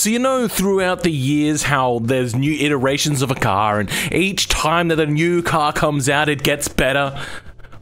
So you know throughout the years how there's new iterations of a car, and each time that a new car comes out, it gets better?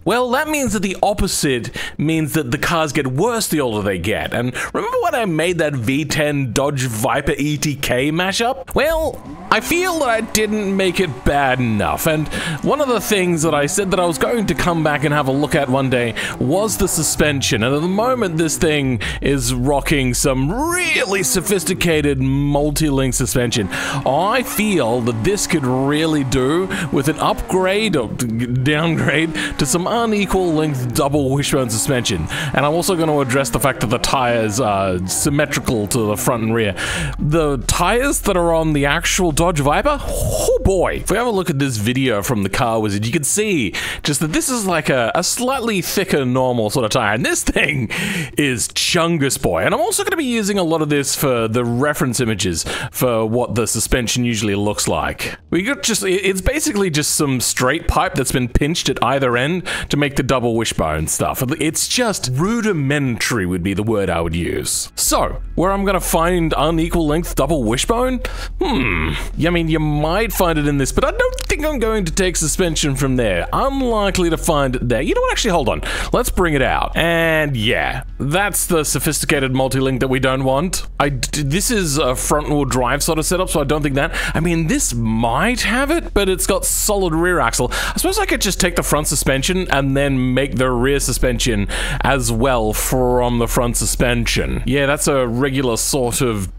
Well, that means that the opposite means that the cars get worse the older they get. And remember when I made that V10 Dodge Viper ETK mashup? Well, I feel that I didn't make it bad enough. And one of the things that I said that I was going to come back and have a look at one day was the suspension. And at the moment, this thing is rocking some really sophisticated multi-link suspension. I feel that this could really do with an upgrade or downgrade to some unequal length double wishbone suspension. And I'm also going to address the fact that the tires are symmetrical to the front and rear. The tires that are on the actual Dodge Viper, oh boy. If we have a look at this video from the Car Wizard, you can see just that this is like a slightly thicker normal sort of tire, and this thing is Chungus boy. And I'm also going to be using a lot of this for the reference images for what the suspension usually looks like. It's basically just some straight pipe that's been pinched at either end to make the double wishbone stuff. It's just rudimentary would be the word I would use. So, where I'm gonna find unequal length double wishbone? I mean, you might find it in this, but I don't think I'm going to take suspension from there. Unlikely to find it there. You know what, actually, hold on. Let's bring it out. And yeah, that's the sophisticated multi-link that we don't want. This is a front-wheel drive sort of setup, so I don't think that. I mean, this might have it, but it's got solid rear axle. I suppose I could just take the front suspension and then make the rear suspension as well from the front suspension. Yeah, that's a regular sort of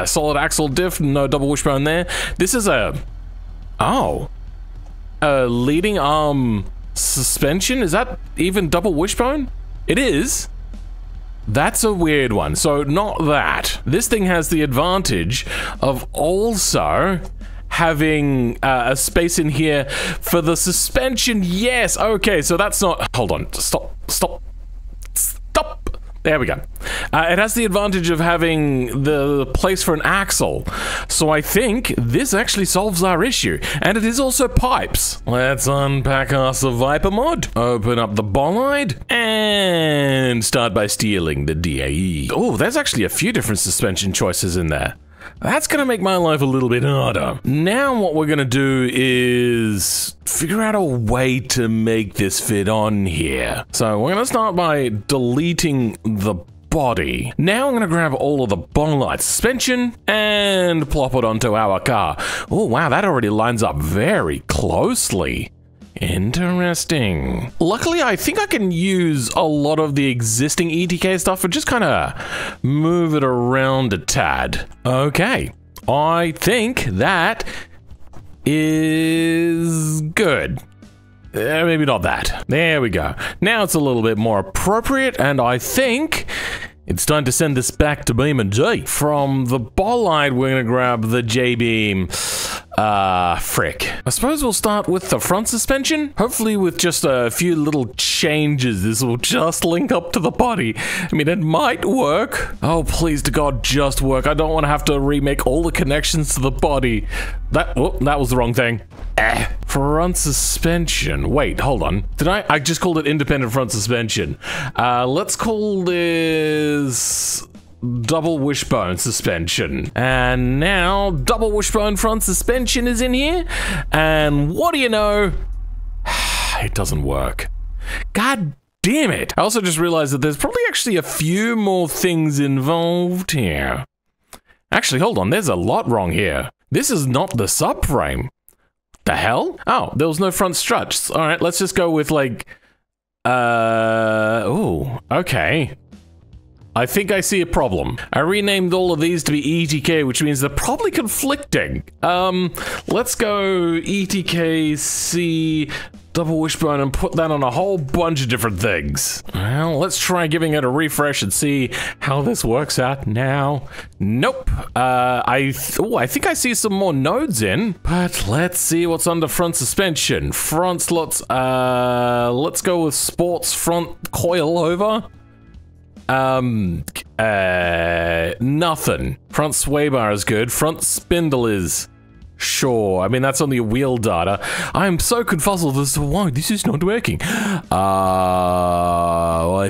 solid axle diff, no double wishbone there. This is a leading arm suspension. Is that even double wishbone? It is. That's a weird one. So not that. This thing has the advantage of also having a space in here for the suspension. Yes, okay, so that's not... Hold on, stop. There we go. It has the advantage of having the place for an axle. So I think this actually solves our issue. And it is also pipes. Let's unpack our Viper mod, open up the bolide, and start by stealing the DAE. Oh, there's actually a few different suspension choices in there. That's gonna make my life a little bit harder. Now what we're gonna do is figure out a way to make this fit on here. So we're gonna start by deleting the body. Now I'm gonna grab all of the bolide suspension and plop it onto our car. Oh wow, that already lines up very closely. Interesting. Luckily, I think I can use a lot of the existing ETK stuff and just kind of move it around a tad. Okay, I think that is good. Maybe not that. There we go. Now it's a little bit more appropriate, and I think it's time to send this back to Beam and G. From the bolide, we're gonna grab the J-beam. Frick. I suppose we'll start with the front suspension. Hopefully with just a few little changes, this will just link up to the body. I mean, it might work. Oh, please to God, just work. I don't want to have to remake all the connections to the body. That was the wrong thing. Front suspension. Wait, hold on. I just called it independent front suspension. Let's call this double wishbone suspension. And now double wishbone front suspension is in here, and what do you know, it doesn't work. God damn it. I also just realized that there's probably actually a few more things involved here. Actually, hold on, there's a lot wrong here. This is not the subframe. The hell? Oh, there was no front struts. All right, let's just go with like oh, okay. I think I see a problem. I renamed all of these to be ETK, which means they're probably conflicting. Let's go ETK C double wishbone and put that on a whole bunch of different things. Well, let's try giving it a refresh and see how this works out now. Nope. I think I see some more nodes in, but let's see what's under front suspension. Front slots, let's go with sports front coil over. Nothing. Front sway bar is good. Front spindle is sure. I mean, that's only wheel data. I'm so confuzzled as to why this is not working. I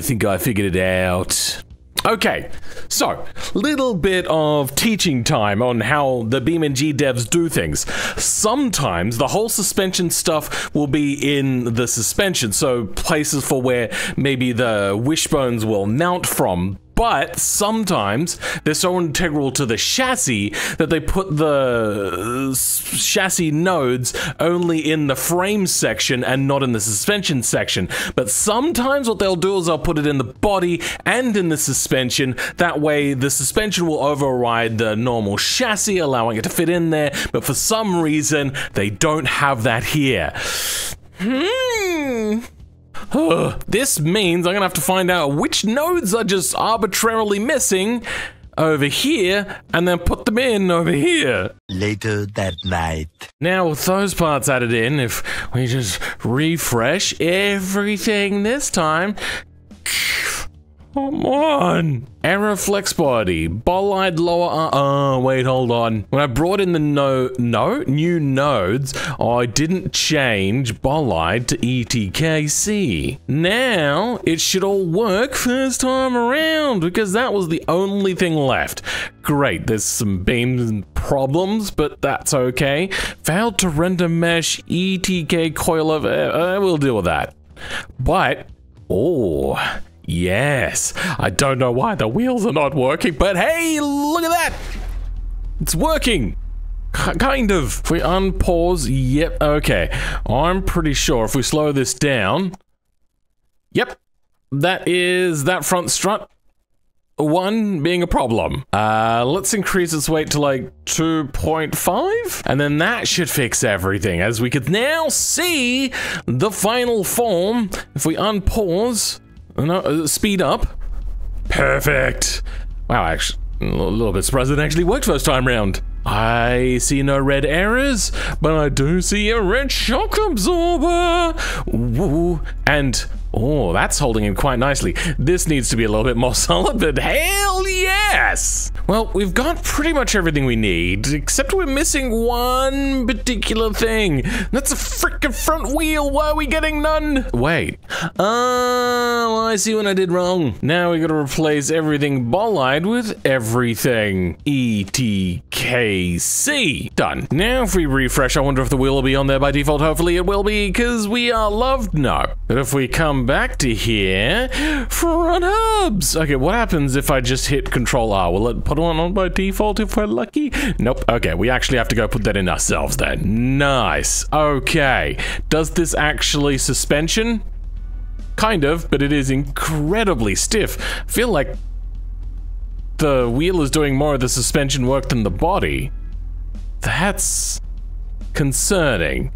think I figured it out. Okay, so little bit of teaching time on how the BeamNG devs do things. Sometimes the whole suspension stuff will be in the suspension, so places for where maybe the wishbones will mount from. But sometimes they're so integral to the chassis that they put the chassis nodes only in the frame section and not in the suspension section. But sometimes what they'll do is they'll put it in the body and in the suspension. That way the suspension will override the normal chassis, allowing it to fit in there. But for some reason, they don't have that here. This means I'm gonna have to find out which nodes are just arbitrarily missing over here and then put them in over here. Later that night. Now with those parts added in, if we just refresh everything this time. Come on. Error flex body, bolide lower wait, hold on. When I brought in the new nodes, I didn't change bolide to ETK-C. Now, it should all work first time around, because that was the only thing left. Great, there's some beams problems, but that's okay. Failed to render mesh, ETK coilover, we'll deal with that. But, oh, yes, I don't know why the wheels are not working, but hey, look at that! It's working! Kind of. If we unpause, yep, okay. I'm pretty sure if we slow this down, yep, that is that front strut one being a problem. Let's increase its weight to like 2.5, and then that should fix everything, as we could now see the final form. If we unpause, no, speed up. Perfect. Wow, actually, a little bit surprised it actually worked first time round. I see no red errors, but I do see a red shock absorber. Ooh, and oh, that's holding in quite nicely. This needs to be a little bit more solid, but hell yes! Well, we've got pretty much everything we need, except we're missing one particular thing. That's a frickin' front wheel. Why are we getting none? Wait. Oh, I see what I did wrong. Now we gotta replace everything bolide with everything ETK-C. Done. Now if we refresh, I wonder if the wheel will be on there by default. Hopefully it will be, because we are loved. No. But if we come back to here, front hubs. Okay, what happens if I just hit Control R? Will it put one on by default if we're lucky? Nope. Okay, we actually have to go put that in ourselves then. Nice. Okay. Does this actually suspension? Kind of, but it is incredibly stiff. I feel like the wheel is doing more of the suspension work than the body. That's concerning.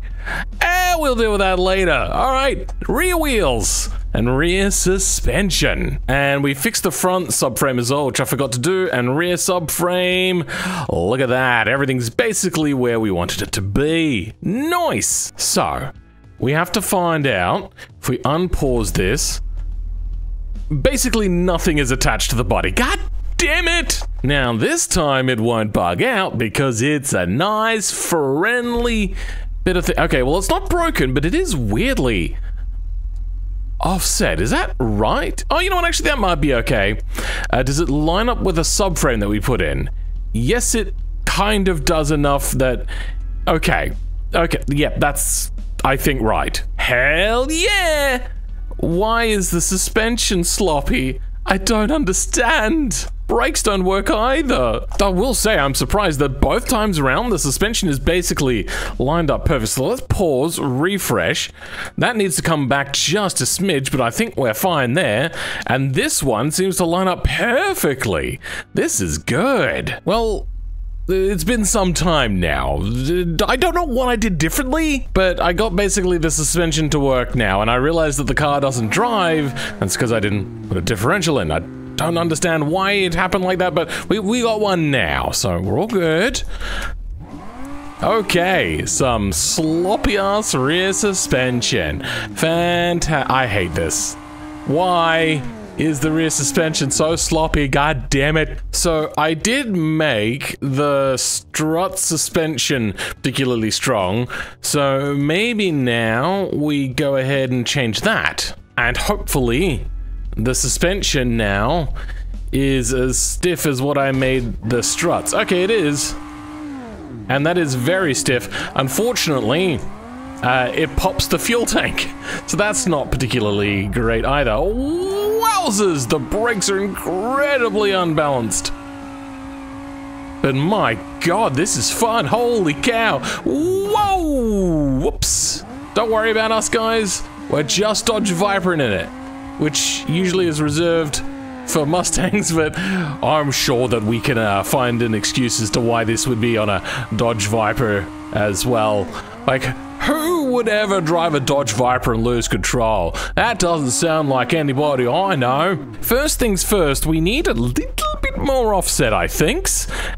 We'll deal with that later. Alright, rear wheels and rear suspension. And we fixed the front subframe as well, which I forgot to do, and rear subframe. Look at that, everything's basically where we wanted it to be. Nice! So, we have to find out, if we unpause this, basically nothing is attached to the body. God damn it! Now this time it won't bug out because it's a nice, friendly bit of thing. Okay, well it's not broken, but it is weirdly offset. Is that right? Oh, you know what? Actually, that might be okay. Does it line up with a subframe that we put in? Yes, it kind of does enough that... Okay. Okay, yeah, that's, I think, right. Hell yeah! Why is the suspension sloppy? I don't understand. Brakes don't work either. I will say I'm surprised that both times around the suspension is basically lined up perfect. So let's pause, refresh. That needs to come back just a smidge, but I think we're fine there. And this one seems to line up perfectly. This is good. Well, it's been some time now. I don't know what I did differently, but I got basically the suspension to work now, and I realized that the car doesn't drive. That's because I didn't put a differential in. I don't understand why it happened like that, but we got one now, so we're all good. Okay, some sloppy-ass rear suspension. I hate this. Why is the rear suspension so sloppy? God damn it. So I did make the strut suspension particularly strong, so maybe now we go ahead and change that. And hopefully the suspension now is as stiff as what I made the struts. Okay, it is. And that is very stiff. Unfortunately, it pops the fuel tank. So that's not particularly great either. Wowzers! The brakes are incredibly unbalanced. But my god, this is fun. Holy cow. Whoa! Whoops. Don't worry about us, guys. We're just Dodge Vipering in it, which usually is reserved for Mustangs, but I'm sure that we can find an excuse as to why this would be on a Dodge Viper as well. Like, who would ever drive a Dodge Viper and lose control? That doesn't sound like anybody I know. First things first, we need a little bit more offset, I think.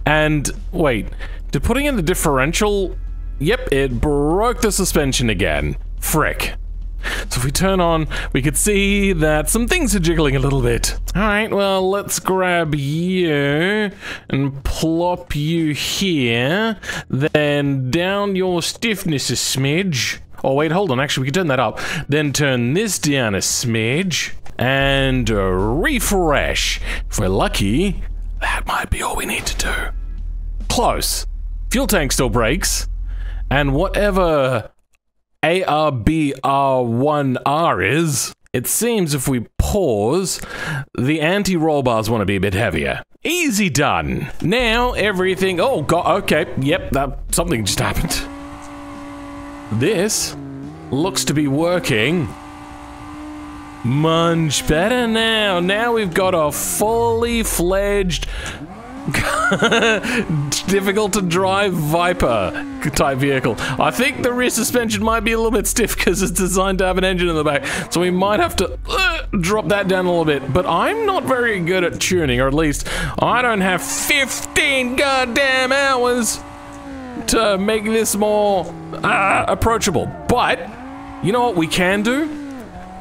And wait, did putting in the differential? Yep, it broke the suspension again. Frick. So if we turn on, we could see that some things are jiggling a little bit. Alright, well, let's grab you and plop you here. Then down your stiffness a smidge. Oh, wait, hold on. Actually, we can turn that up. Then turn this down a smidge. And refresh. If we're lucky, that might be all we need to do. Close. Fuel tank still breaks. And whatever ARBR1R is, it seems if we pause, the anti-roll bars want to be a bit heavier. Easy done. Now everything, oh god, okay, yep, something just happened. This looks to be working much better now. Now we've got a fully fledged difficult to drive Viper type vehicle. I think the rear suspension might be a little bit stiff because it's designed to have an engine in the back, so we might have to drop that down a little bit. But I'm not very good at tuning, or at least I don't have 15 goddamn hours to make this more approachable. But you know what we can do?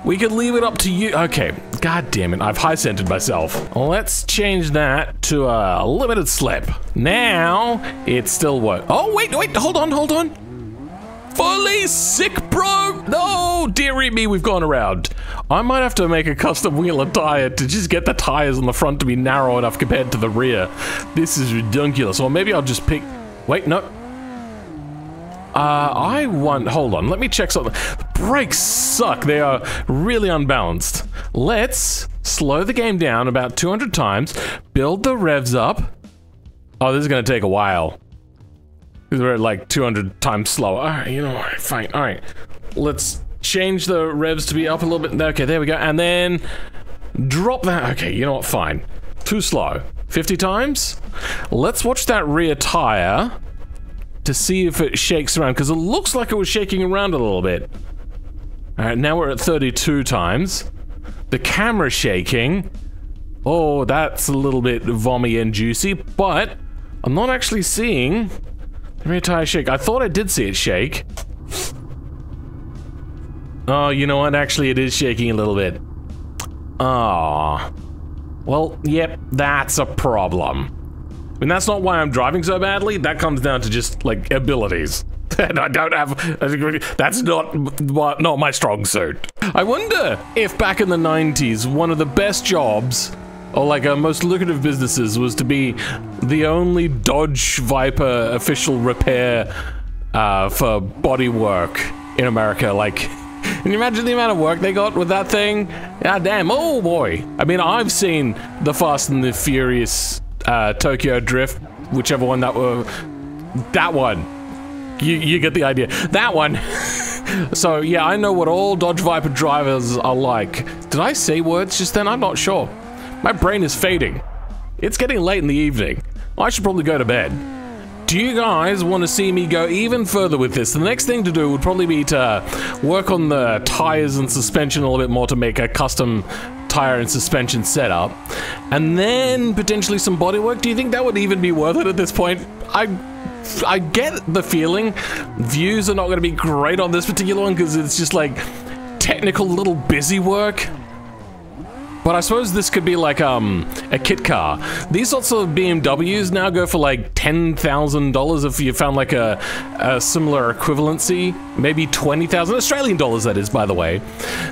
We could leave it up to you. Okay, god damn it, I've high-centered myself. Let's change that to a limited slip. Now, it still works. Oh, wait, hold on. Fully sick, bro! No, dearie me, we've gone around. I might have to make a custom wheel and tire to just get the tires on the front to be narrow enough compared to the rear. This is ridiculous. Or maybe I'll just pick... Wait, no. Hold on, let me check something. The brakes suck, they are really unbalanced. Let's slow the game down about 200 times, build the revs up. Oh, this is gonna take a while. Because we're at like 200 times slower. Alright, you know what, fine, alright. Let's change the revs to be up a little bit. Okay, there we go, and then drop that. Okay, you know what, fine. Too slow. 50 times? Let's watch that rear tire to see if it shakes around, because it looks like it was shaking around a little bit. Alright, now we're at 32 times. The camera's shaking. Oh, that's a little bit vommy and juicy, but I'm not actually seeing the rear tire shake. I thought I did see it shake. Oh, you know what? Actually, it is shaking a little bit. Ah. Well, yep, that's a problem. I mean, that's not why I'm driving so badly. That comes down to just, like, abilities. And I don't have... That's not my strong suit. I wonder if back in the 90s, one of the best jobs, or like most lucrative businesses, was to be the only Dodge Viper official repair for body work in America. Like, can you imagine the amount of work they got with that thing? God damn, oh boy. I mean, I've seen the Fast and the Furious... Tokyo Drift, whichever one that were, that one. You get the idea. That one. So yeah, I know what all Dodge Viper drivers are like. Did I say words just then? I'm not sure. My brain is fading. It's getting late in the evening. I should probably go to bed. Do you guys want to see me go even further with this? The next thing to do would probably be to work on the tires and suspension a little bit more to make a custom tire and suspension setup, and then potentially some bodywork. Do you think that would even be worth it at this point? I get the feeling views are not going to be great on this particular one because it's just like technical little busy work. But I suppose this could be like a kit car. These sorts of BMWs now go for like $10,000 if you found like a similar equivalency. Maybe 20,000 Australian dollars, that is, by the way.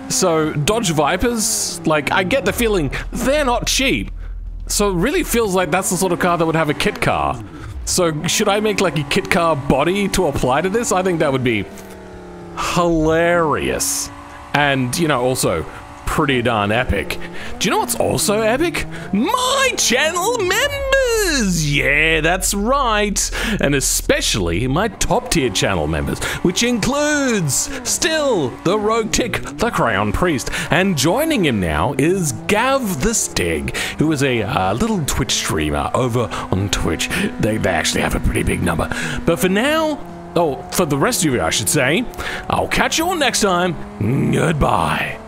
So Dodge Vipers, like, I get the feeling they're not cheap. So it really feels like that's the sort of car that would have a kit car. So should I make like a kit car body to apply to this? I think that would be hilarious. And, you know, also pretty darn epic. Do you know what's also epic? My channel members! Yeah, that's right. And especially my top tier channel members, which includes still the Rogue Tick, the Crown Priest. And joining him now is Gav the Stig, who is a little Twitch streamer over on Twitch. They actually have a pretty big number. But for now, for the rest of you, I should say, I'll catch you all next time. Goodbye.